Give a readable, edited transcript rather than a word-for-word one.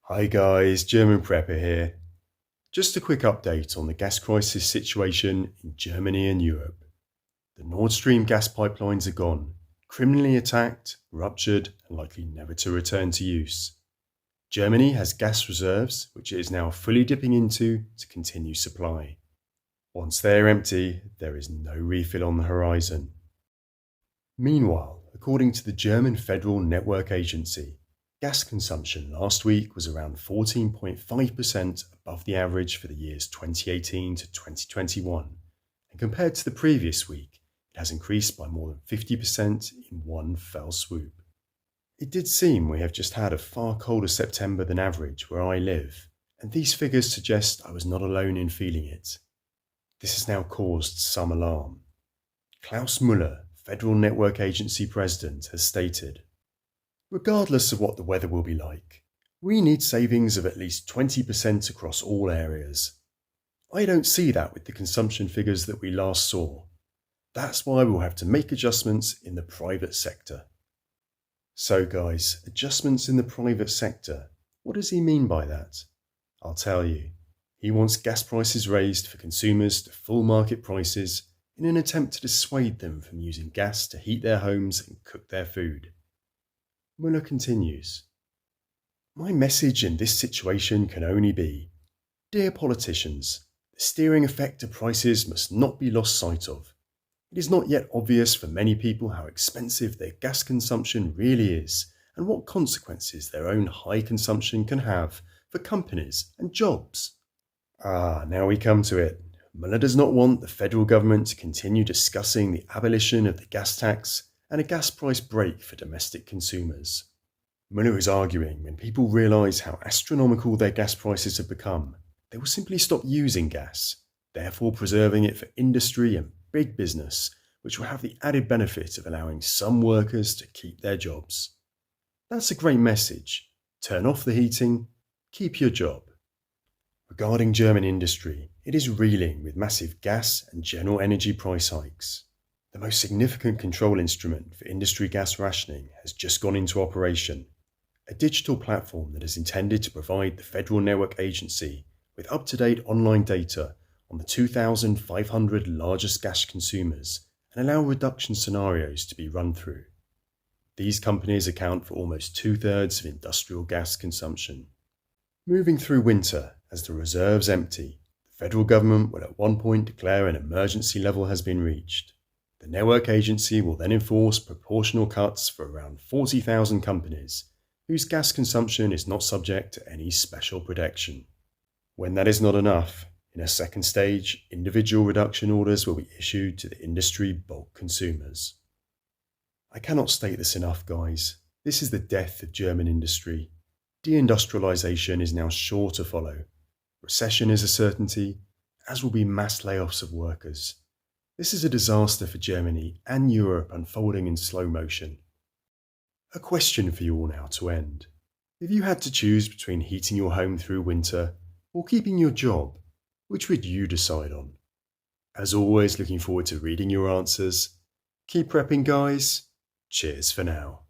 Hi guys, German Prepper here. Just a quick update on the gas crisis situation in Germany and Europe. The Nord Stream gas pipelines are gone, criminally attacked, ruptured, and likely never to return to use. Germany has gas reserves, which it is now fully dipping into to continue supply. Once they are empty, there is no refill on the horizon. Meanwhile, according to the German Federal Network Agency, gas consumption last week was around 14.5% above the average for the years 2018 to 2021, and compared to the previous week, it has increased by more than 50% in one fell swoop. It did seem we have just had a far colder September than average where I live, and these figures suggest I was not alone in feeling it. This has now caused some alarm. Klaus Müller, Federal Network Agency President, has stated, "Regardless of what the weather will be like, we need savings of at least 20% across all areas. I don't see that with the consumption figures that we last saw. That's why we'll have to make adjustments in the private sector." So guys, adjustments in the private sector, what does he mean by that? I'll tell you. He wants gas prices raised for consumers to full market prices in an attempt to dissuade them from using gas to heat their homes and cook their food. Muller continues, "My message in this situation can only be, dear politicians, the steering effect of prices must not be lost sight of. It is not yet obvious for many people how expensive their gas consumption really is and what consequences their own high consumption can have for companies and jobs." Now we come to it. Muller does not want the federal government to continue discussing the abolition of the gas tax and a gas price break for domestic consumers. Muller is arguing when people realise how astronomical their gas prices have become, they will simply stop using gas, therefore preserving it for industry and big business, which will have the added benefit of allowing some workers to keep their jobs. That's a great message. Turn off the heating, keep your job. Regarding German industry, it is reeling with massive gas and general energy price hikes. The most significant control instrument for industry gas rationing has just gone into operation, a digital platform that is intended to provide the Federal Network Agency with up-to-date online data on the 2,500 largest gas consumers and allow reduction scenarios to be run through. These companies account for almost 2/3 of industrial gas consumption. Moving through winter, as the reserves empty, the federal government will at one point declare an emergency level has been reached. The network agency will then enforce proportional cuts for around 40,000 companies whose gas consumption is not subject to any special protection. When that is not enough, in a second stage, individual reduction orders will be issued to the industry bulk consumers. I cannot state this enough, guys. This is the death of German industry. Deindustrialization is now sure to follow. Recession is a certainty, as will be mass layoffs of workers. This is a disaster for Germany and Europe unfolding in slow motion. A question for you all now to end. If you had to choose between heating your home through winter or keeping your job, which would you decide on? As always, looking forward to reading your answers. Keep prepping, guys. Cheers for now.